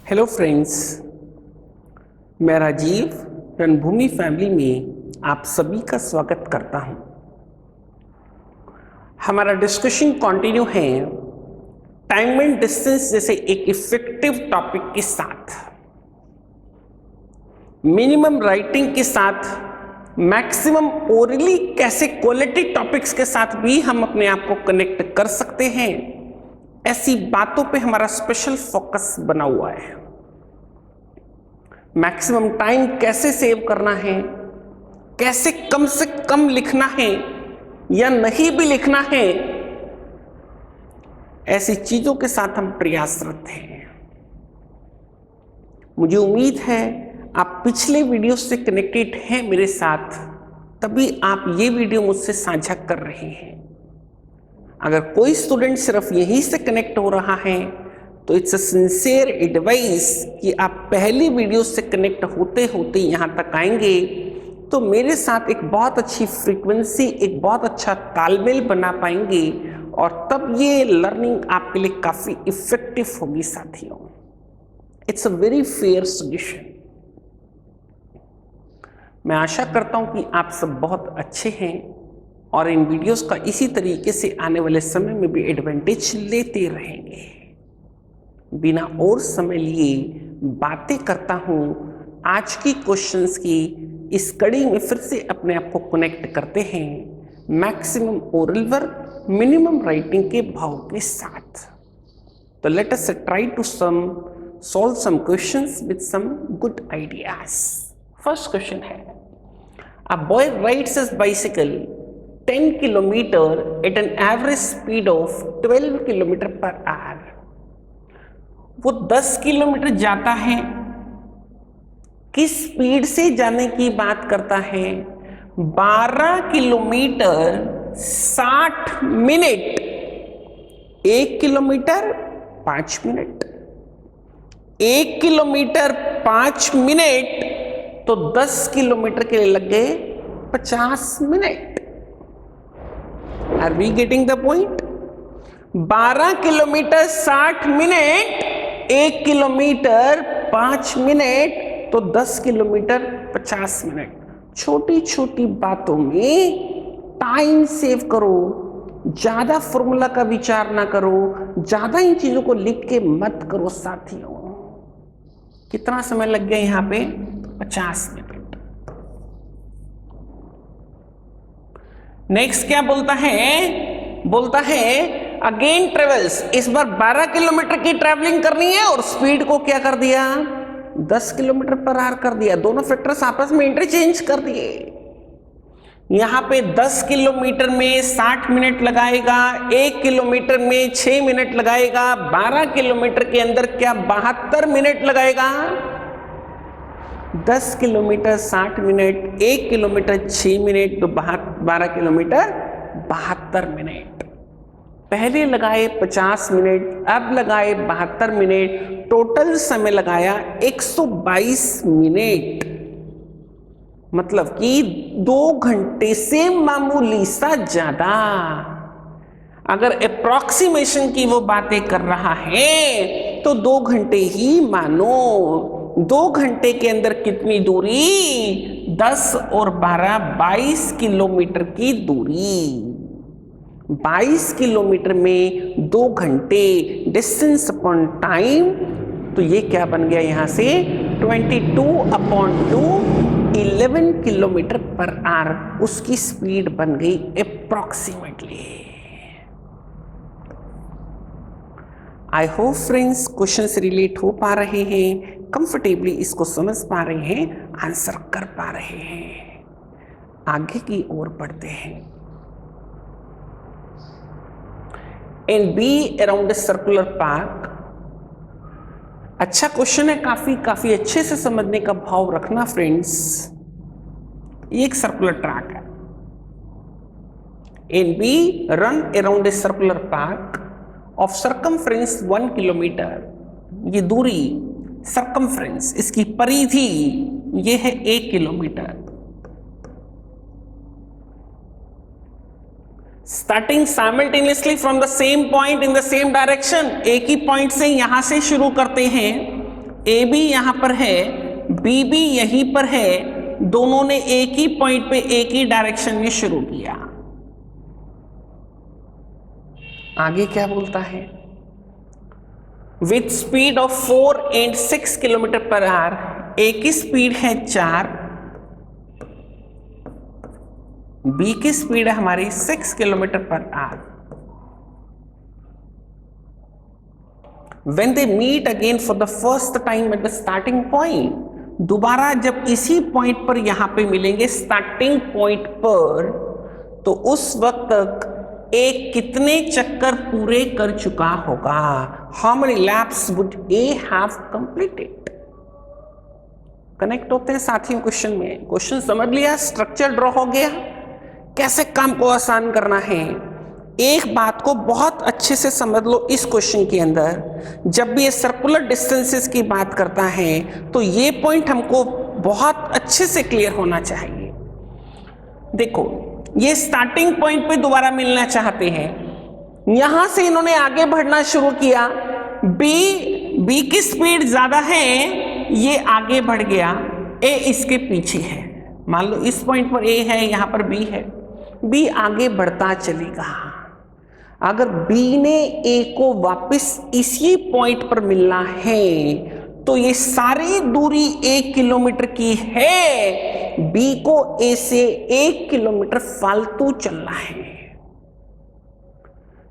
Hello friends, मैं राजीव रणभूमि family में आप सभी का स्वागत करता हूं। हमारा डिस्कशन कंटिन्यू है टाइम एंड डिस्टेंस जैसे एक इफेक्टिव टॉपिक के साथ, मिनिमम राइटिंग के साथ मैक्सिमम ओरली कैसे क्वालिटी टॉपिक्स के साथ भी हम अपने आप को कनेक्ट कर सकते हैं, ऐसी बातों पे हमारा स्पेशल फोकस बना हुआ है। मैक्सिमम टाइम कैसे सेव करना है, कैसे कम से कम लिखना है या नहीं भी लिखना है, ऐसी चीजों के साथ हम प्रयासरत हैं। मुझे उम्मीद है आप पिछले वीडियो से कनेक्टेड हैं मेरे साथ, तभी आप ये वीडियो मुझसे साझा कर रहे हैं। अगर कोई स्टूडेंट सिर्फ यहीं से कनेक्ट हो रहा है तो इट्स अ सिंसियर एडवाइस कि आप पहली वीडियो से कनेक्ट होते होते यहाँ तक आएंगे तो मेरे साथ एक बहुत अच्छी फ्रीक्वेंसी, एक बहुत अच्छा तालमेल बना पाएंगे और तब ये लर्निंग आपके लिए काफ़ी इफेक्टिव होगी साथियों। It's a very fair suggestion. मैं आशा करता हूँ कि आप सब बहुत अच्छे हैं और इन वीडियोस का इसी तरीके से आने वाले समय में भी एडवांटेज लेते रहेंगे। बिना और समय लिए बातें करता हूं, आज की क्वेश्चंस की इस कड़ी में फिर से अपने आप को कनेक्ट करते हैं maximum oral work minimum writing के भाव के साथ। तो let us try to solve some questions with some good ideas. First question है, a boy rides his bicycle 10 kilometre at an average speed of 12 kilometre per hour. वो 10 kilometre जाता है, किस स्पीड से जाने की बात करता है? 12 kilometre 60 minute, 1 kilometre 5 minute, 1 kilometre 5 minute, तो 10 किलोमीटर के लिए लग गए 50 minute. Are we getting the point? 12 kilometre 60 minute, 1 kilometre 5 minute, तो 10 किलोमीटर 50 मिनट। छोटी छोटी बातों में टाइम सेव करो, ज्यादा फॉर्मूला का विचार ना करो, ज्यादा इन चीजों को लिख के मत करो साथियों। कितना समय लग गया यहां पे? 50 मिनट। नेक्स्ट क्या बोलता है अगेन ट्रेवल्स, इस बार 12 किलोमीटर की ट्रैवलिंग करनी है और स्पीड को क्या कर दिया? 10 किलोमीटर पर आवर कर दिया। दोनों फैक्टर्स आपस में इंटरचेंज कर दिए। यहां पे 10 किलोमीटर में 60 मिनट लगाएगा, 1 किलोमीटर में 6 मिनट लगाएगा, 12 किलोमीटर के अंदर क्या 72 मिनट लगाएगा? 10 किलोमीटर 60 मिनट, 1 किलोमीटर 6 मिनट, तो 12 किलोमीटर 72 मिनट। पहले लगाए 50 मिनट, अब लगाए 72 मिनट, टोटल समय लगाया 122 मिनट। मतलब कि 2 घंटे से मामूली सा ज्यादा। अगर अप्रॉक्सीमेशन की वो बातें कर रहा है तो 2 घंटे ही मानो। 2 घंटे के अंदर कितनी दूरी? 10 और 12 22 किलोमीटर की दूरी। 22 किलोमीटर में 2 घंटे, डिस्टेंस अपॉन टाइम, तो ये क्या बन गया यहां से? 22/2, 11 किलोमीटर पर आवर उसकी स्पीड बन गई approximately. I hope friends question से रिलेट हो पा रहे हैं, कंफर्टेबली इसको समझ पा रहे हैं, आंसर कर पा रहे हैं। आगे की ओर बढ़ते हैं। And be around a circular park. अच्छा क्वेश्चन है, काफी अच्छे से समझने का भाव रखना फ्रेंड्स। ये एक सर्कुलर ट्रैक है। And be run around a circular park of circumference 1 kilometre. ये दूरी सर्कमफ्रेंस, इसकी परिधि ये है 1 kilometre. Starting simultaneously from the same point in the same direction, एक ही पॉइंट से यहां से शुरू करते हैं, ए भी यहां पर है, बी भी यहीं पर है, दोनों ने एक ही पॉइंट पे एक ही डायरेक्शन में शुरू किया। आगे क्या बोलता है, with speed of 4 and 6 kilometre per hour, A की स्पीड है 4, बी की स्पीड है हमारी 6 kilometre per our. When they meet again for the first time at the starting point, दोबारा जब इसी पॉइंट पर यहां पे मिलेंगे स्टार्टिंग पॉइंट पर, तो उस वक्त तक एक कितने चक्कर पूरे कर चुका होगा? How many laps would A have completed? Connect होते हैं साथियों क्वेश्चन में। क्वेश्चन समझ लिया, स्ट्रक्चर ड्रॉ हो गया, कैसे काम को आसान करना है। एक बात को बहुत अच्छे से समझ लो इस क्वेश्चन के अंदर, जब भी ये सर्कुलर डिस्टेंसेस की बात करता है तो ये पॉइंट हमको बहुत अच्छे से क्लियर होना चाहिए। देखो, ये स्टार्टिंग पॉइंट पे दोबारा मिलना चाहते हैं, यहां से इन्होंने आगे बढ़ना शुरू किया, बी की स्पीड ज्यादा है, ये आगे बढ़ गया, ए इसके पीछे है। मान लो इस पॉइंट पर ए है, यहां पर बी है, बी आगे बढ़ता चलेगा। अगर बी ने ए को वापस इसी पॉइंट पर मिलना है तो ये सारी दूरी 1 किलोमीटर की है, बी को ए से 1 किलोमीटर फालतू चलना है।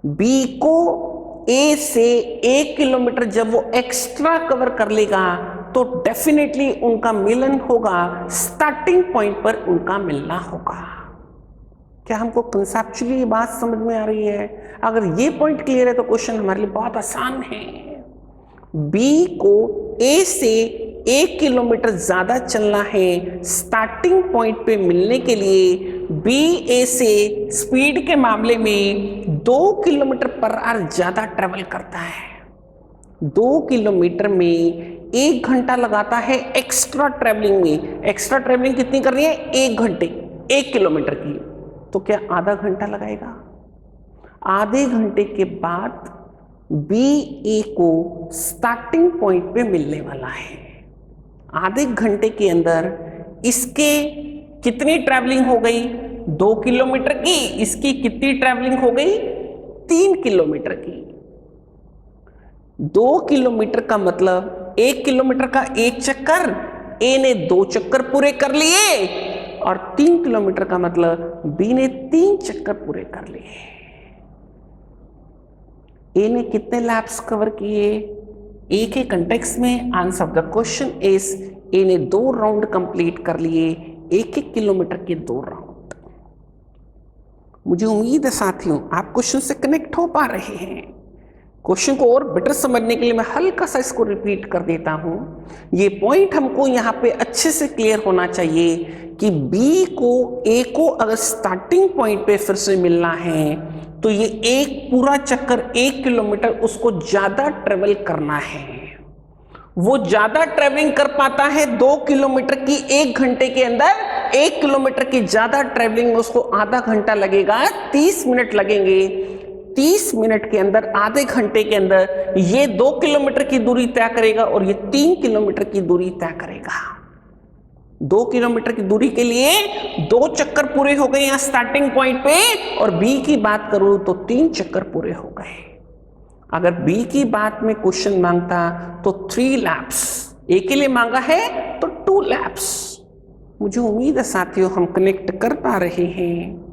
बी को ए से 1 किलोमीटर जब वो एक्स्ट्रा कवर कर लेगा तो डेफिनेटली उनका मिलन होगा, स्टार्टिंग पॉइंट पर उनका मिलना होगा। क्या हमको कंसेप्चुअली ये बात समझ में आ रही है? अगर ये पॉइंट क्लियर है तो क्वेश्चन हमारे लिए बहुत आसान है। बी को ए से 1 किलोमीटर ज्यादा चलना है, स्टार्टिंग पॉइंट पे मिलने के लिए बी ए से स्पीड के मामले में 2 किलोमीटर पर आवर ज्यादा ट्रेवल करता है। 2 किलोमीटर में 1 घंटा लगाता है एक्स्ट्रा ट्रेवलिंग में। एक्स्ट्रा ट्रेवलिंग कितनी करनी है? 1 घंटे 1 किलोमीटर की, तो क्या आधा घंटा लगाएगा? आधे घंटे के बाद बी ए को स्टार्टिंग पॉइंट पे मिलने वाला है। आधे घंटे के अंदर इसके कितनी ट्रैवलिंग हो गई? 2 किलोमीटर की। इसकी कितनी ट्रैवलिंग हो गई? 3 किलोमीटर की। 2 किलोमीटर का मतलब 1 किलोमीटर का 1 चक्कर, ए ने 2 चक्कर पूरे कर लिए, और 3 किलोमीटर का मतलब बी ने 3 चक्कर पूरे कर लिए। ए ने कितने लैप्स कवर किए? ए के कंटेक्स्ट में answer of the question is a ने 2 राउंड कंप्लीट कर लिए, 1-1 किलोमीटर के 2 राउंड। मुझे उम्मीद है साथियों आप क्वेश्चन से कनेक्ट हो पा रहे हैं। क्वेश्चन को और बेटर समझने के लिए मैं हल्का सा इसको रिपीट कर देता हूं। ये पॉइंट हमको यहाँ पे अच्छे से क्लियर होना चाहिए कि बी को ए को अगर स्टार्टिंग पॉइंट पे फिर से मिलना है तो ये एक पूरा चक्कर 1 किलोमीटर उसको ज्यादा ट्रेवल करना है। वो ज्यादा ट्रेवलिंग कर पाता है 2 किलोमीटर की 1 घंटे के अंदर। 1 किलोमीटर की ज्यादा ट्रेवलिंग में उसको आधा घंटा लगेगा, 30 मिनट लगेंगे। 30 मिनट के अंदर, आधे घंटे के अंदर ये 2 किलोमीटर की दूरी तय करेगा और ये 3 किलोमीटर की दूरी तय करेगा। 2 किलोमीटर की दूरी के लिए 2 चक्कर पूरे हो गए यहाँ स्टार्टिंग पॉइंट पे, और बी की बात करूं तो 3 चक्कर पूरे हो गए। अगर बी की बात में क्वेश्चन मांगता तो 3 लैप्स, ए के लिए मांगा है तो 2 लैप्स। मुझे उम्मीद है साथियों हम कनेक्ट कर पा रहे हैं।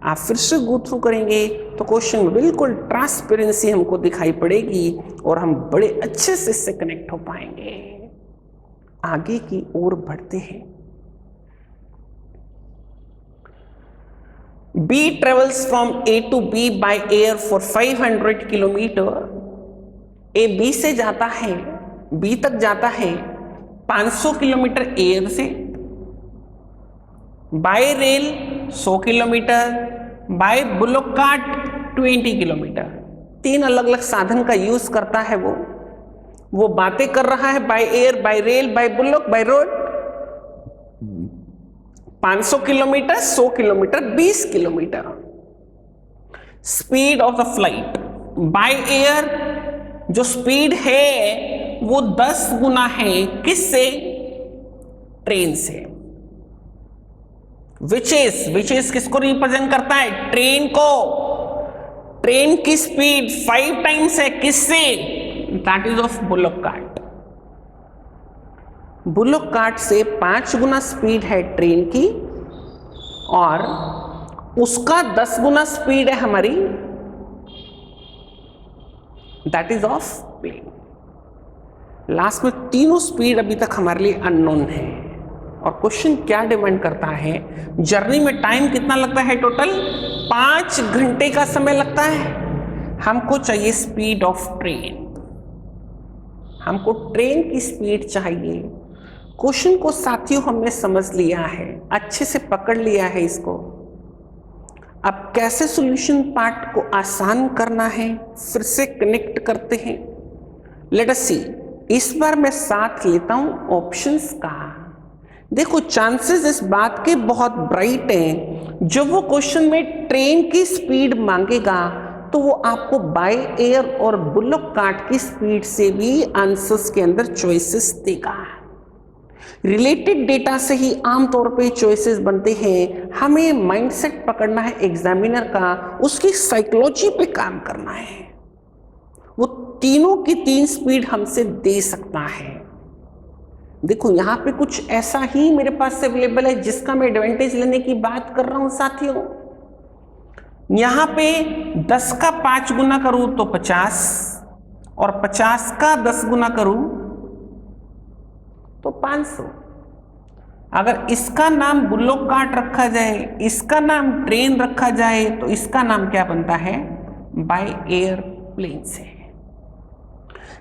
आप फिर से गो थ्रू करेंगे तो क्वेश्चन में बिल्कुल ट्रांसपेरेंसी हमको दिखाई पड़ेगी और हम बड़े अच्छे से इससे कनेक्ट हो पाएंगे। आगे की ओर बढ़ते हैं। B travels from A to B by air for 500 kilometre. A B से जाता है, B तक जाता है 500 किलोमीटर एयर से, by rail 100 kilometre, by bullock cart 20 kilometre. 3 अलग अलग साधन का यूज करता है वो बातें कर रहा है by air, by rail, by bullock, by road. 500 kilometre, 100 kilometre, 20 kilometre. Speed of the flight by air, जो स्पीड है वो 10 गुना है किससे? ट्रेन से। विच इज किसको रिप्रेजेंट करता है? ट्रेन को। ट्रेन की स्पीड 5 टाइम्स है किससे? That is of bullock cart. Bullock cart से 5 गुना स्पीड है ट्रेन की और उसका 10 गुना स्पीड है हमारी, that is of plane. Last में तीनों स्पीड अभी तक हमारे लिए अननोन है और क्वेश्चन क्या डिमांड करता है? जर्नी में टाइम कितना लगता है? टोटल 5 घंटे का समय लगता है। हमको चाहिए स्पीड ऑफ ट्रेन, हमको ट्रेन की स्पीड चाहिए। क्वेश्चन को साथियों हमने समझ लिया है, अच्छे से पकड़ लिया है इसको। अब कैसे सॉल्यूशन पार्ट को आसान करना है फिर से कनेक्ट करते हैं। लेट अस सी। इस बार मैं साथ लेता हूं ऑप्शंस का। देखो चांसेस इस बात के बहुत ब्राइट हैं, जब वो क्वेश्चन में ट्रेन की स्पीड मांगेगा तो वो आपको बाय एयर और बुलॉक कार्ट की स्पीड से भी आंसर्स के अंदर चॉइसेस देगा। रिलेटेड डेटा से ही आमतौर पे चॉइसेस बनते हैं। हमें माइंडसेट पकड़ना है एग्जामिनर का, उसकी साइकोलॉजी पे काम करना है। वो तीनों की 3 स्पीड हमसे दे सकता है। देखो यहाँ पे कुछ ऐसा ही मेरे पास अवेलेबल है जिसका मैं एडवांटेज लेने की बात कर रहा हूं साथियों। यहाँ पे 10 का 5 गुना करूं तो 50 और 50 का 10 गुना करूं तो 500। अगर इसका नाम बुलॉक कार्ट रखा जाए, इसका नाम ट्रेन रखा जाए तो इसका नाम क्या बनता है? बाय एयर प्लेन से।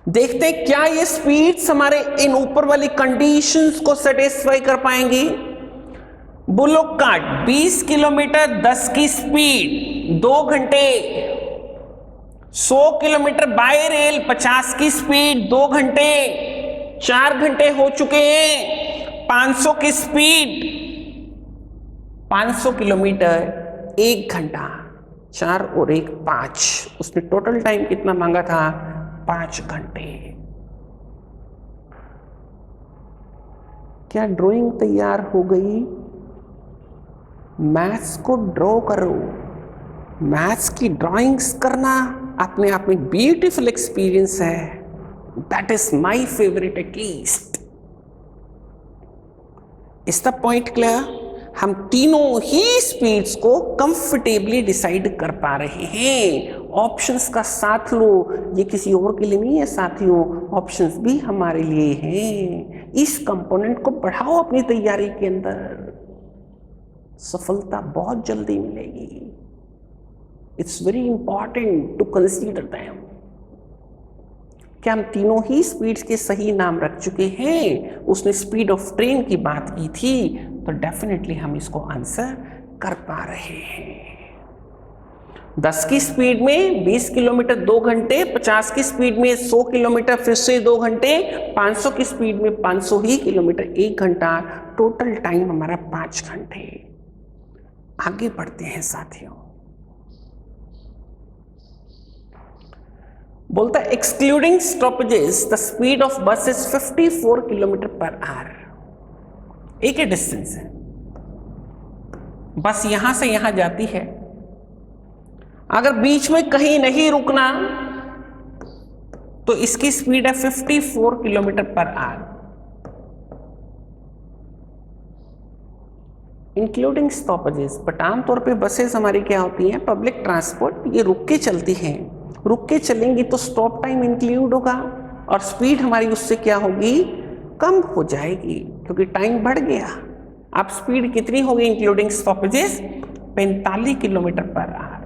देखते हैं क्या ये स्पीड्स हमारे इन ऊपर वाली कंडीशंस को सेटिस्फाई कर पाएंगी। बुलॉक कार्ट 20 किलोमीटर 10 की स्पीड 2 घंटे, 100 किलोमीटर बाय रेल 50 की स्पीड 2 घंटे, 4 घंटे हो चुके हैं। 500 की स्पीड 500 किलोमीटर 1 घंटा, 4 और 1 5, उसने टोटल टाइम कितना मांगा था? 5 घंटे। क्या ड्राइंग तैयार हो गई? मैथ्स को ड्रॉ करो। मैथ्स की ड्राइंग्स करना अपने आप में ब्यूटीफुल एक्सपीरियंस है। That is my favourite at least. Is the point clear? हम तीनों ही स्पीड्स को कंफर्टेबली डिसाइड कर पा रहे हैं। ऑप्शंस का साथ लो, ये किसी और के लिए नहीं है साथियों, ऑप्शंस भी हमारे लिए हैं। इस कंपोनेंट को बढ़ाओ अपनी तैयारी के अंदर, सफलता बहुत जल्दी मिलेगी। It's very important to consider them. क्या हम तीनों ही स्पीड्स के सही नाम रख चुके हैं? उसने स्पीड ऑफ ट्रेन की बात की थी तो डेफिनेटली हम इसको आंसर कर पा रहे हैं। 10 की स्पीड में 20 किलोमीटर 2 घंटे, 50 की स्पीड में 100 किलोमीटर फिर से 2 घंटे, 500 की स्पीड में 500 ही किलोमीटर 1 घंटा, टोटल टाइम हमारा 5 घंटे। आगे बढ़ते हैं साथियों। बोलता है excluding stoppages the speed of बस इज 54 किलोमीटर पर आवर। एक ही डिस्टेंस है, बस यहां से यहां जाती है। अगर बीच में कहीं नहीं रुकना तो इसकी स्पीड है 54 kilometre per our. Including stoppages, but आमतौर पे बसेस हमारी क्या होती हैं? पब्लिक ट्रांसपोर्ट, ये रुक के चलती हैं। रुक के चलेंगी तो स्टॉप टाइम इंक्लूड होगा और स्पीड हमारी उससे क्या होगी? कम हो जाएगी क्योंकि टाइम बढ़ गया। अब स्पीड कितनी होगी including stoppages? 45 kilometre per our.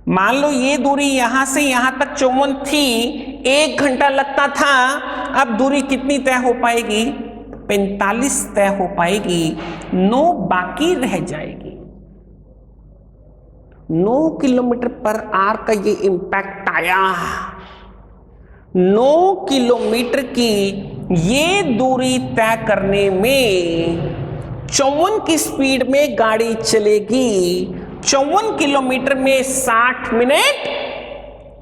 मान लो ये दूरी यहां से यहां तक 54 थी, 1 घंटा लगता था, अब दूरी कितनी तय हो पाएगी? 45 तय हो पाएगी। 9 बाकी रह जाएगी। 9 किलोमीटर पर आवर का ये इंपैक्ट आया। 9 किलोमीटर की ये दूरी तय करने में 54 की स्पीड में गाड़ी चलेगी। 54 किलोमीटर में 60 मिनट,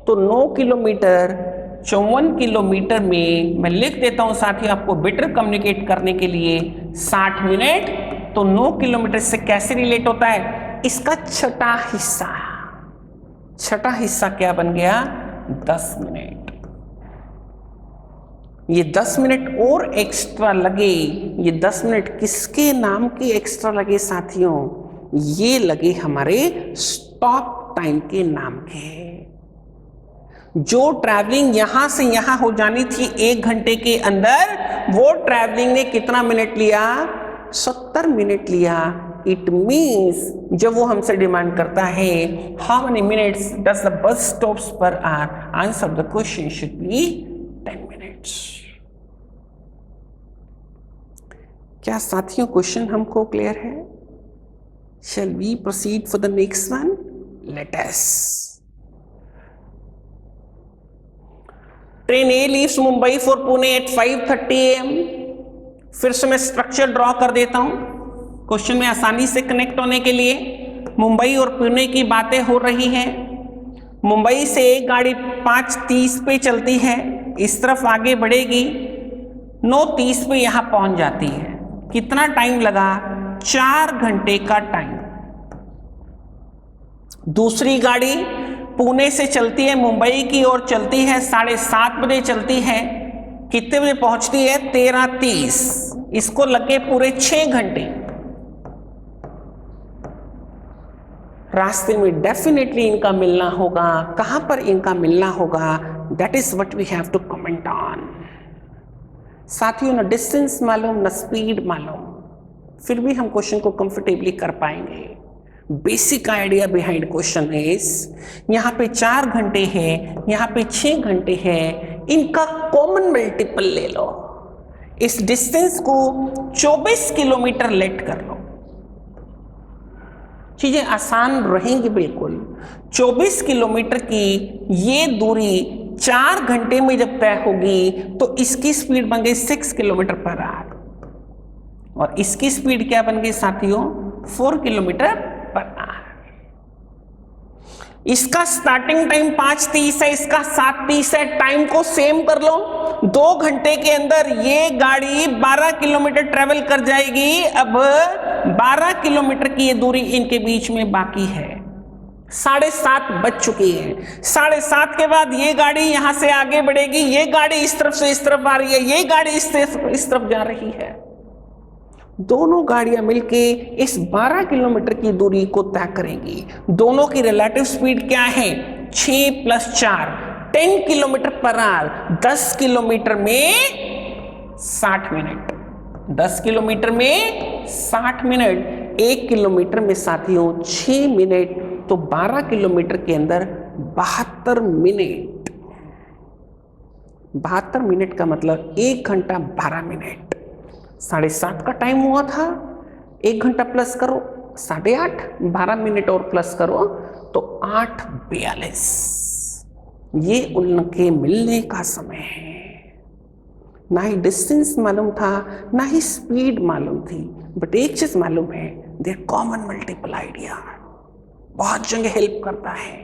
तो 9 किलोमीटर 54 किलोमीटर में मैं लिख देता हूं साथियों आपको बेटर कम्युनिकेट करने के लिए 60 मिनट। तो 9 किलोमीटर से कैसे रिलेट होता है? इसका छठा हिस्सा क्या बन गया? 10 मिनट। ये 10 मिनट और एक्स्ट्रा लगे, ये 10 मिनट किसके नाम के एक्स्ट्रा लगे साथियों? ये लगे हमारे स्टॉप टाइम के नाम के। जो ट्रैवलिंग यहां से यहां हो जानी थी 1 घंटे के अंदर, वो ट्रैवलिंग ने कितना मिनट लिया? 70 मिनट लिया। इट मीन्स जब वो हमसे डिमांड करता है how many minutes does the bus stops per hour, answer the question should B 10 minutes. क्या साथियों क्वेश्चन हमको क्लियर है? Shall we proceed for the next one? Let us. Train A leaves Mumbai for Pune at 5:30 AM. फिर से मैं structure draw कर देता हूं क्वेश्चन में आसानी से कनेक्ट होने के लिए। मुंबई और पुणे की बातें हो रही हैं। मुंबई से एक गाड़ी 5:30 पे चलती है, इस तरफ आगे बढ़ेगी, 9:30 पे यहां पहुंच जाती है। कितना टाइम लगा? 4 घंटे का टाइम। दूसरी गाड़ी पुणे से चलती है, मुंबई की ओर चलती है, 7:30 बजे चलती है, कितने बजे पहुंचती है? 13:30। इसको लगे पूरे 6 घंटे। रास्ते में डेफिनेटली इनका मिलना होगा। कहां पर इनका मिलना होगा? That is what we have to comment on. साथियों न डिस्टेंस मालूम न स्पीड मालूम, फिर भी हम क्वेश्चन को कंफर्टेबली कर पाएंगे। Basic idea behind question is, यहाँ पे 4 घंटे है, यहाँ पे 6 घंटे है, इनका कॉमन मल्टीपल ले लो। इस डिस्टेंस को 24 किलोमीटर लेट कर लो, चीजें आसान रहेंगी बिल्कुल। 24 किलोमीटर की ये दूरी 4 घंटे में जब तय होगी तो इसकी स्पीड बन गई 6 किलोमीटर पर आवर, और इसकी स्पीड क्या बन गई साथियों? 4 किलोमीटर पर आवर। इसका स्टार्टिंग टाइम 5:30 है, इसका 7:30 है। टाइम को सेम कर लो। 2 घंटे के अंदर ये गाड़ी 12 किलोमीटर ट्रेवल कर जाएगी। अब 12 किलोमीटर की ये दूरी इनके बीच में बाकी है। 7:30 बज चुकी है। 7:30 के बाद ये गाड़ी यहां से आगे बढ़ेगी, ये गाड़ी इस तरफ से इस तरफ आ रही है, ये गाड़ी इस तरफ जा रही है। दोनों गाड़ियां मिलके इस 12 किलोमीटर की दूरी को तय करेंगी। दोनों की रिलेटिव स्पीड क्या है? 6 + 4 10 किलोमीटर पर आवर। 10 किलोमीटर में 60 मिनट। 10 किलोमीटर में 60 मिनट। 1 किलोमीटर में साथियों 6 मिनट, तो 12 किलोमीटर के अंदर 72 मिनट। 72 मिनट का मतलब 1 घंटा 12 मिनट। 7:30 का टाइम हुआ था, 1 घंटा प्लस करो 8:30, 12 मिनट और प्लस करो तो 8:42। ये उनके मिलने का समय है। ना ही डिस्टेंस मालूम था, ना ही स्पीड मालूम थी, बट एक चीज मालूम है, देयर कॉमन मल्टीपल आइडिया बहुत जगह हेल्प करता है।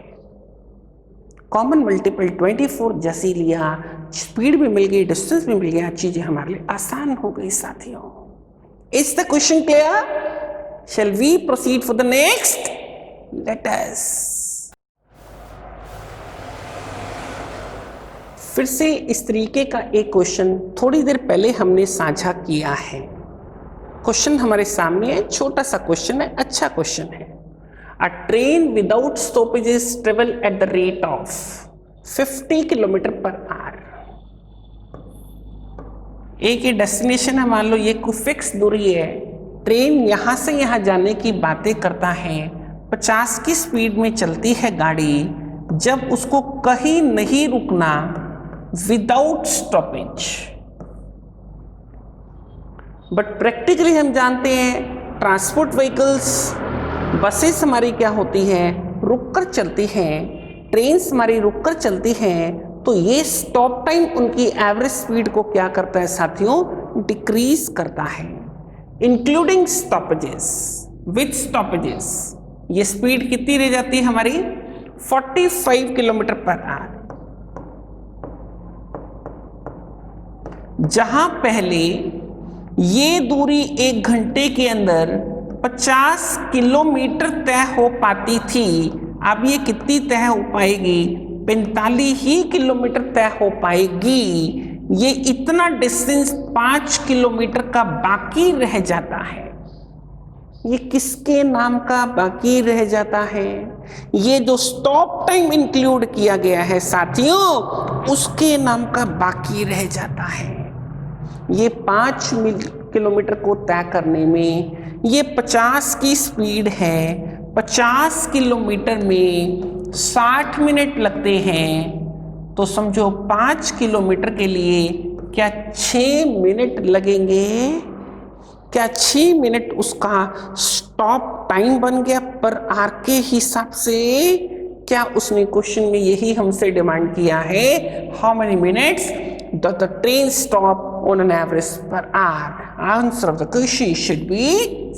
कॉमन मल्टीपल 24 जैसी लिया, स्पीड भी मिल गई, डिस्टेंस भी मिल गया, चीजें हमारे लिए आसान हो गई साथियों। Is the question clear? Shall we proceed for the next? Let us. फिर से इस तरीके का एक क्वेश्चन थोड़ी देर पहले हमने साझा किया है। क्वेश्चन हमारे सामने है, छोटा सा क्वेश्चन है, अच्छा क्वेश्चन है। A train without stoppages travel at the rate of 50 kilometre per our. एक ये डेस्टिनेशन है, मान लो ये कोई फिक्स दूरी है। ट्रेन यहां से यहां जाने की बातें करता है, 50 की स्पीड में चलती है गाड़ी। जब उसको कहीं नहीं रुकना, विदाउट स्टॉपेज। बट प्रैक्टिकली हम जानते हैं ट्रांसपोर्ट व्हीकल्स, बसेस हमारी क्या होती हैं? रुककर चलती हैं। ट्रेन्स हमारी रुककर चलती हैं। तो ये स्टॉप टाइम उनकी एवरेज स्पीड को क्या करता है साथियों? डिक्रीज करता है, इंक्लूडिंग स्टॉपेजेस। विथ स्टॉपेजेस ये स्पीड कितनी रह जाती है हमारी? 45 किलोमीटर पर आवर। जहां पहले ये दूरी 1 घंटे के अंदर 50 किलोमीटर तय हो पाती थी, अब ये कितनी तय हो पाएगी? 45 ही किलोमीटर तय हो पाएगी। ये इतना डिस्टेंस 5 किलोमीटर का बाकी रह जाता है। ये किसके नाम का बाकी रह जाता है? ये जो स्टॉप टाइम इंक्लूड किया गया है साथियों, उसके नाम का बाकी रह जाता है। ये 5 किलोमीटर को तय करने में ये 50 की स्पीड है, 50 किलोमीटर में 60 मिनट लगते हैं, तो समझो 5 किलोमीटर के लिए क्या 6 मिनट लगेंगे? क्या 6 मिनट उसका स्टॉप टाइम बन गया पर आर के हिसाब से? क्या उसने क्वेश्चन में यही हमसे डिमांड किया है? How many minutes the train stop on an average per hour? Answer of the question should B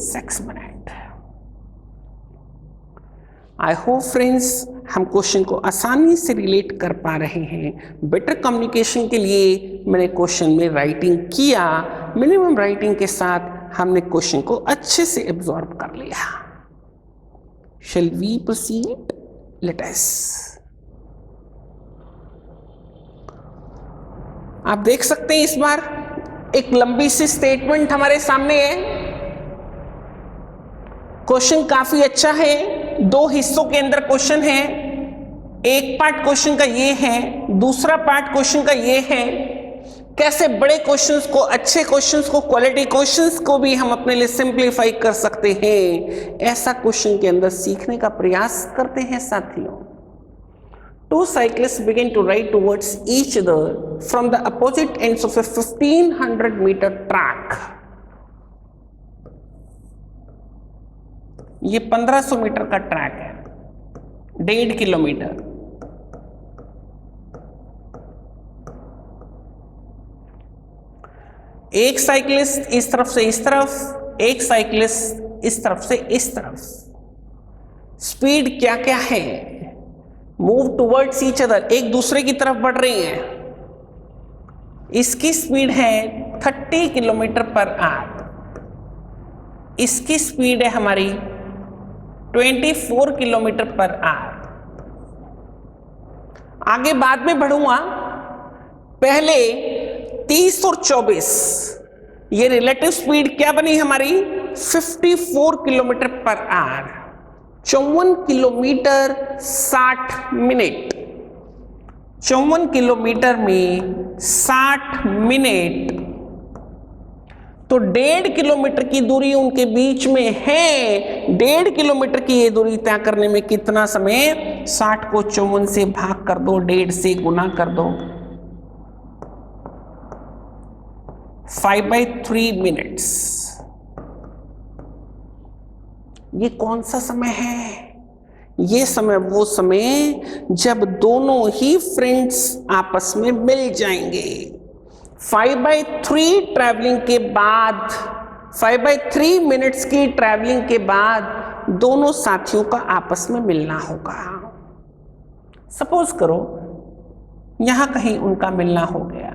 6 minute. I hope friends हम क्वेश्चन को आसानी से रिलेट कर पा रहे हैं। बेटर कम्युनिकेशन के लिए मैंने क्वेश्चन में राइटिंग किया, मिनिमम राइटिंग के साथ हमने क्वेश्चन को अच्छे से एब्जॉर्ब कर लिया। Shall we proceed? Let us. आप देख सकते हैं इस बार एक लंबी सी स्टेटमेंट हमारे सामने है। क्वेश्चन काफी अच्छा है, 2 हिस्सों के अंदर क्वेश्चन है। एक पार्ट क्वेश्चन का ये है, दूसरा पार्ट क्वेश्चन का ये है। कैसे बड़े क्वेश्चंस को, अच्छे क्वेश्चंस को, क्वालिटी क्वेश्चंस को भी हम अपने लिए सिंप्लीफाई कर सकते हैं, ऐसा क्वेश्चन के अंदर सीखने का प्रयास करते हैं साथियों। 2 cyclists begin to ride towards each other from the opposite ends of a 1500 meter track. ये 1500 मीटर का ट्रैक है, 1.5 किलोमीटर। एक साइकिलिस्ट इस तरफ से इस तरफ, एक साइकिलिस्ट इस तरफ से इस तरफ। स्पीड क्या क्या है? मूव टुवर्ड्स ईच अदर, एक दूसरे की तरफ बढ़ रही है। इसकी स्पीड है 30 किलोमीटर पर आवर, इसकी स्पीड है हमारी 24 किलोमीटर पर आवर। आगे बाद में बढ़ूंगा, पहले 30 और 24, ये रिलेटिव स्पीड क्या बनी हमारी? 54 kilometre per our, 54 kilometre 60 minute. 54 kilometre में 60 मिनट, तो 1.5 किलोमीटर की दूरी उनके बीच में है। 1.5 किलोमीटर की ये दूरी तय करने में कितना समय? 60 को 54 से भाग कर दो, 1.5 से गुना कर दो, 5/3 मिनट्स। ये कौन सा समय है? ये समय वो समय जब दोनों ही फ्रेंड्स आपस में मिल जाएंगे। 5/3 ट्रैवलिंग के बाद, 5/3 मिनट्स की ट्रैवलिंग के बाद दोनों साथियों का आपस में मिलना होगा। सपोज करो यहां कहीं उनका मिलना हो गया।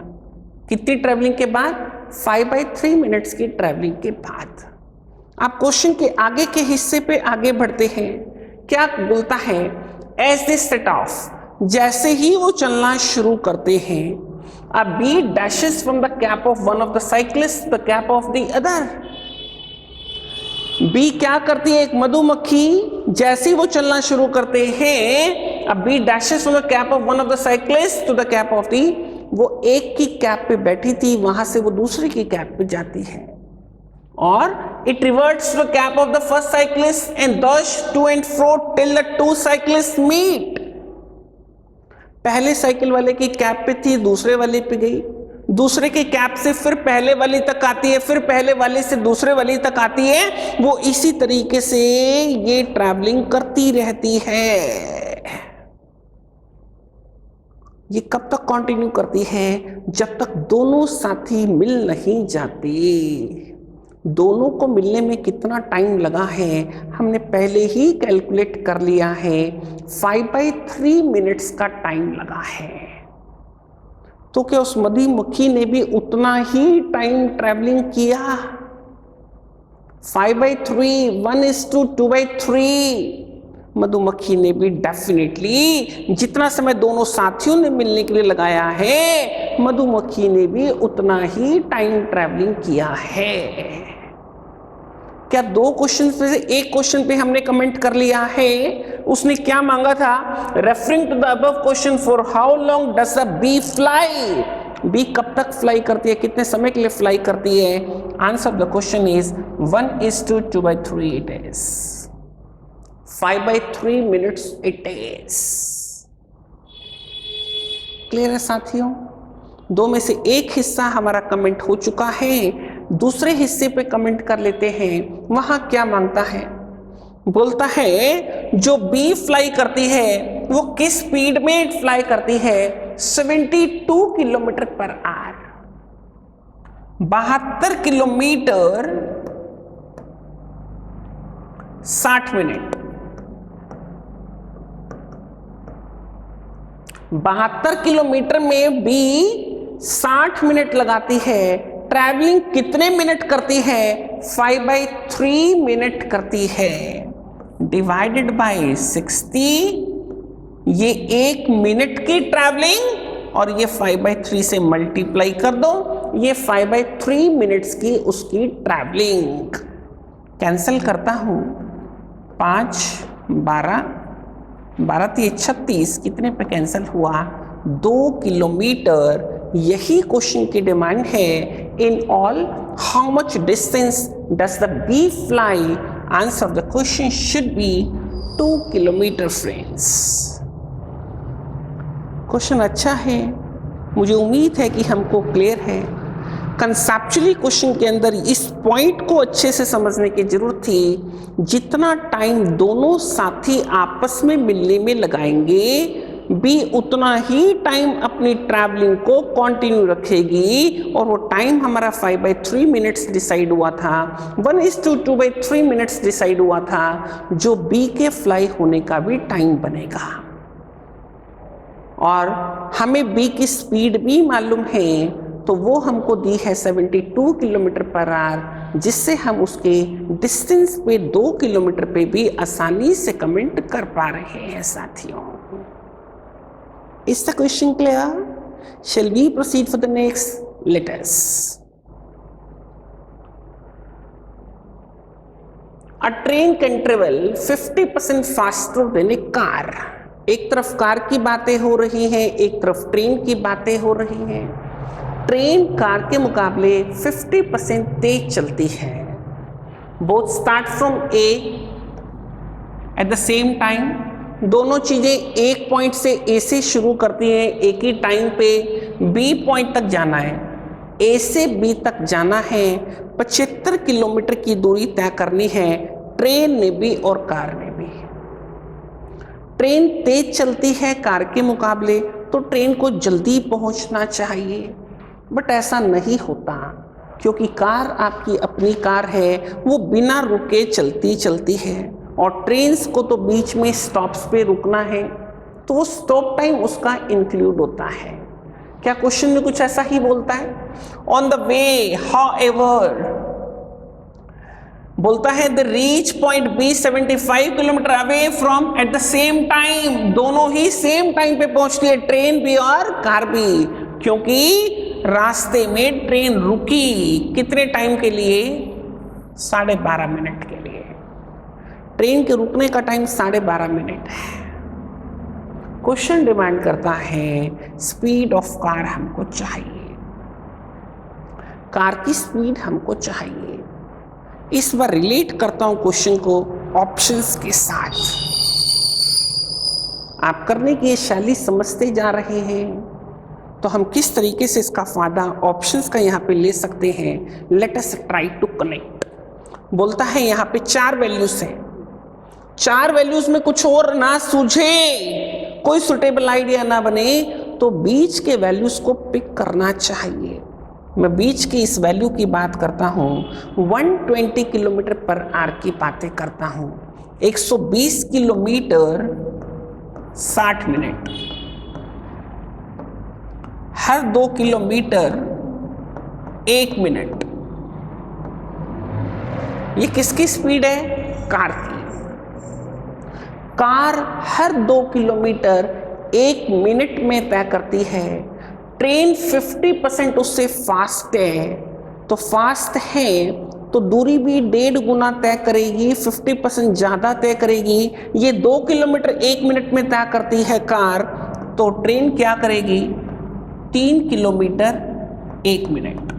कितनी ट्रैवलिंग के बाद? 5/3 मिनट्स की ट्रैवलिंग के बाद। आप क्वेश्चन के आगे के हिस्से पे आगे बढ़ते हैं। क्या बोलता है? एज दे सेट ऑफ, जैसे ही वो चलना शुरू करते हैं, a bee dashes from the cap of one of the cyclists to the cap of the other. Bee क्या करती है? एक मधुमक्खी जैसे ही वो चलना शुरू करते हैं, a bee dashes from the cap of one of the cyclists to the cap of the, वो एक की कैप पे बैठी थी, वहां से वो दूसरे की कैप पे जाती है, और it reverts to the cap of the first cyclist and thus to and fro till the 2 cyclists meet. पहले साइकिल वाले की कैप पे थी, दूसरे वाले पे गई, दूसरे की कैप से फिर पहले वाली तक आती है, फिर पहले वाले से दूसरे वाली तक आती है। वो इसी तरीके से ये ट्रैवलिंग करती रहती है। ये कब तक कंटिन्यू करती है? जब तक दोनों साथी मिल नहीं जाते। दोनों को मिलने में कितना टाइम लगा है हमने पहले ही कैलकुलेट कर लिया है, 5/3 मिनट्स का टाइम लगा है। तो क्या उस मधुमक्खी ने भी उतना ही टाइम ट्रैवलिंग किया? 5/3, 1:2/3। मधुमक्खी ने भी डेफिनेटली जितना समय दोनों साथियों ने मिलने के लिए लगाया है, मधुमक्खी ने भी उतना ही टाइम ट्रैवलिंग किया है। क्या दो क्वेश्चन में से एक क्वेश्चन पे हमने कमेंट कर लिया है? उसने क्या मांगा था? Referring to the above question, for how long does the bee fly? Bee कब तक फ्लाई करती है, कितने समय के लिए फ्लाई करती है? Answer of the question is 1:2/3 it is 5/3 minutes it is। Clear है साथियों? दो में से एक हिस्सा हमारा कमेंट हो चुका है, दूसरे हिस्से पे कमेंट कर लेते हैं। वहां क्या मांगता है? बोलता है जो बी फ्लाई करती है वो किस स्पीड में फ्लाई करती है? 72 kilometre per our, 72 kilometre 60 minute. 72 kilometre में बी 60 मिनट लगाती है। ट्रैवलिंग कितने मिनट करती है? 5/3 मिनट करती है। डिवाइडेड बाय 60, ये 1 मिनट की ट्रैवलिंग और ये 5/3 से मल्टीप्लाई कर दो, ये 5/3 मिनट्स की उसकी ट्रैवलिंग। कैंसिल करता हूं, 5, 12, 36, कितने पे कैंसिल हुआ? 2 किलोमीटर। यही क्वेश्चन की डिमांड है। In all how much distance does the bee fly? Answer of the question should be 2 kilometre friends. Question अच्छा है, मुझे उम्मीद है कि हमको क्लियर है। कंसेप्चुअली क्वेश्चन के अंदर इस पॉइंट को अच्छे से समझने की जरूरत थी। जितना टाइम दोनों साथी आपस में मिलने में लगाएंगे, बी उतना ही टाइम अपनी ट्रैवलिंग को कंटिन्यू रखेगी और वो टाइम हमारा 5/3 मिनट्स डिसाइड हुआ था, 1:2/3 मिनट्स डिसाइड हुआ था, जो बी के फ्लाई होने का भी टाइम बनेगा। और हमें बी की स्पीड भी मालूम है, तो वो हमको दी है 72 किलोमीटर पर आवर, जिससे हम उसके डिस्टेंस पे 2 किलोमीटर पे भी आसानी से कमेंट कर पा रहे हैं साथियों। Is the question clear? Shall we proceed for the next? Let us. A train can travel 50% faster than a car. एक तरफ कार की बातें हो रही हैं, एक तरफ ट्रेन की बातें हो रही हैं। ट्रेन कार के मुकाबले 50% तेज चलती है। Both start from A eight the same time. दोनों चीजें एक पॉइंट से ए से शुरू करती हैं, एक ही टाइम पे बी पॉइंट तक जाना है। ए से बी तक जाना है, 75 किलोमीटर की दूरी तय करनी है, ट्रेन ने भी और कार ने भी। ट्रेन तेज चलती है कार के मुकाबले, तो ट्रेन को जल्दी पहुंचना चाहिए, बट ऐसा नहीं होता, क्योंकि कार आपकी अपनी कार है, वो बिना रुके चलती चलती है, और ट्रेन्स को तो बीच में स्टॉप्स पे रुकना है, तो वो स्टॉप टाइम उसका इंक्लूड होता है। क्या क्वेश्चन में कुछ ऐसा ही बोलता है? ऑन द वे हाउएवर बोलता है the reach point B 75 kilometre away from at the same time. दोनों ही सेम टाइम पे पहुंचती है, ट्रेन भी और कार भी, क्योंकि रास्ते में ट्रेन रुकी कितने टाइम के लिए? 12.5 मिनट के लिए। ट्रेन के रुकने का टाइम 12.5 मिनट है। क्वेश्चन डिमांड करता है स्पीड ऑफ कार हमको चाहिए, कार की स्पीड हमको चाहिए। इस बार रिलेट करता हूं क्वेश्चन को ऑप्शंस के साथ। आप करने की ये शैली समझते जा रहे हैं, तो हम किस तरीके से इसका फायदा ऑप्शंस का यहाँ पे ले सकते हैं। Let us try to connect. बोलता है यहाँ पे 4 वैल्यूज हैं, 4 वैल्यूज में कुछ और ना सूझे, कोई सुटेबल आइडिया ना बने, तो बीच के वैल्यूज को पिक करना चाहिए। मैं बीच की इस वैल्यू की बात करता हूँ, 120 किलोमीटर पर आवर की बातें करता हूँ। 120 किलोमीटर 60 मिनट हर 2 किलोमीटर 1 मिनट। ये किसकी स्पीड है? कार की। कार हर 2 किलोमीटर 1 मिनट में तय करती है। ट्रेन 50% उससे फास्ट है, तो फास्ट है तो दूरी भी 1.5 गुना तय करेगी, 50% ज़्यादा तय करेगी। ये 2 किलोमीटर 1 मिनट में तय करती है कार, तो ट्रेन क्या करेगी? 3 किलोमीटर 1 मिनट।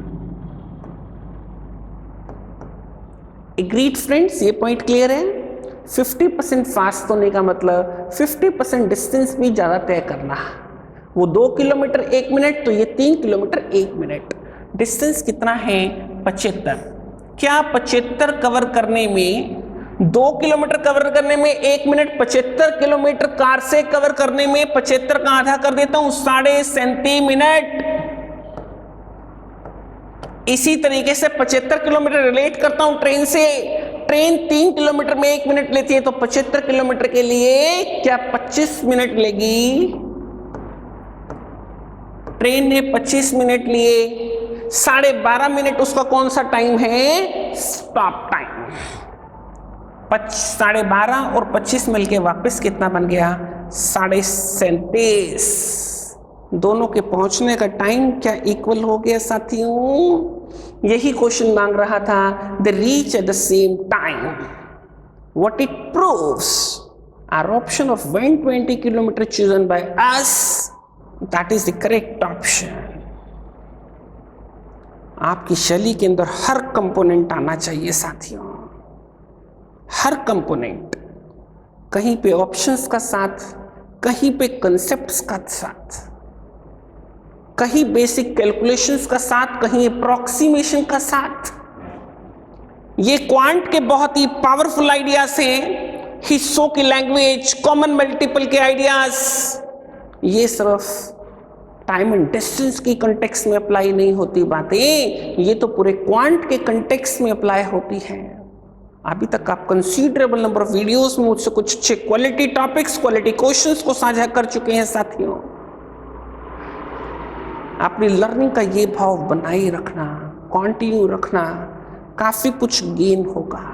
एग्रीड फ्रेंड्स, ये पॉइंट क्लियर है? 50% फास्ट होने का मतलब 50% डिस्टेंस भी ज़्यादा तय करना। वो 2 किलोमीटर 1 मिनट, तो ये 3 किलोमीटर 1 मिनट। डिस्टेंस कितना है? 75। क्या 75 कवर करने में, 2 किलोमीटर कवर करने में 1 मिनट, 75 किलोमीटर कार से कवर करने में 75 का आधा कर देता हूं 37.5 मिनट। इसी तरीके से 75 किलोमीटर रिलेट करता हूं ट्रेन से। ट्रेन 3 किलोमीटर में 1 मिनट लेती है, तो 75 किलोमीटर के लिए क्या 25 मिनट लेगी? ट्रेन ने 25 मिनट लिए, 12.5 मिनट उसका कौन सा टाइम है? Stop time. 12.5 और 25 मिलके वापस कितना बन गया? 37.5। दोनों के पहुंचने का टाइम क्या इक्वल हो गया साथियों? यही क्वेश्चन मांग रहा था। They reach at the same time. What it proves, our option of 120 kilometre chosen by us, that is the correct option. आपकी शैली के अंदर हर कंपोनेंट आना चाहिए साथियों, हर कंपोनेंट। कहीं पे ऑप्शंस का साथ, कहीं पे कंसेप्ट्स का साथ, कहीं बेसिक कैलकुलेशंस का साथ, कहीं अप्रॉक्सीमेशन का साथ। ये क्वांट के बहुत ही पावरफुल आइडियाज हैं, हिस्सों की लैंग्वेज, कॉमन मल्टीपल के आइडियाज। ये सिर्फ टाइम एंड डिस्टेंस की कंटेक्स्ट में अप्लाई नहीं होती बातें, ये तो पूरे क्वांट के कंटेक्स्ट में अप्लाई होती हैं। अभी तक आप कंसीडरेबल नंबर ऑफ वीडियोस में मुझसे कुछ अच्छे क्वालिटी टॉपिक्स, क्वालिटी क्वेश्चंस को साझा कर चुके हैं साथियों। अपनी लर्निंग का ये भाव बनाए रखना, कंटिन्यू रखना, काफ़ी कुछ गेन होगा।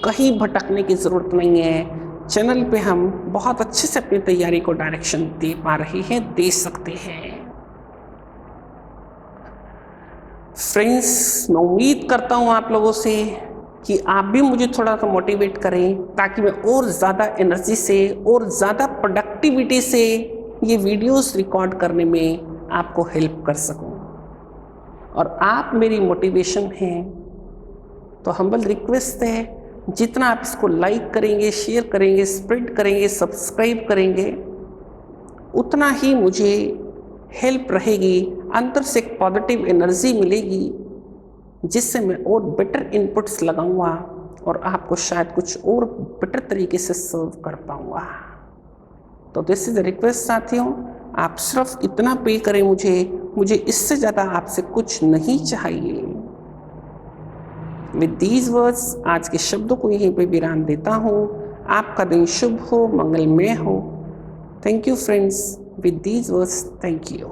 कहीं भटकने की ज़रूरत नहीं है। चैनल पे हम बहुत अच्छे से अपनी तैयारी को डायरेक्शन दे पा रहे हैं, दे सकते हैं। फ्रेंड्स, मैं उम्मीद करता हूँ आप लोगों से कि आप भी मुझे थोड़ा सा मोटिवेट करें, ताकि मैं और ज़्यादा एनर्जी से और ज़्यादा प्रोडक्टिविटी से ये वीडियोस रिकॉर्ड करने में आपको हेल्प कर सकूं। और आप मेरी मोटिवेशन हैं, तो हम्बल रिक्वेस्ट है, जितना आप इसको लाइक करेंगे, शेयर करेंगे, स्प्रेड करेंगे, सब्सक्राइब करेंगे, उतना ही मुझे हेल्प रहेगी, अंदर से एक पॉजिटिव एनर्जी मिलेगी, जिससे मैं और बेटर इनपुट्स लगाऊंगा और आपको शायद कुछ और बेटर तरीके से सर्व कर पाऊंगा। तो दिस इज द रिक्वेस्ट साथियों, आप सिर्फ इतना पे करें मुझे इससे ज़्यादा आपसे कुछ नहीं चाहिए। विद दीज वर्ड्स आज के शब्दों को यहीं पे विराम देता हूँ। आपका दिन शुभ हो, मंगलमय हो। Thank you friends. With these words, thank you.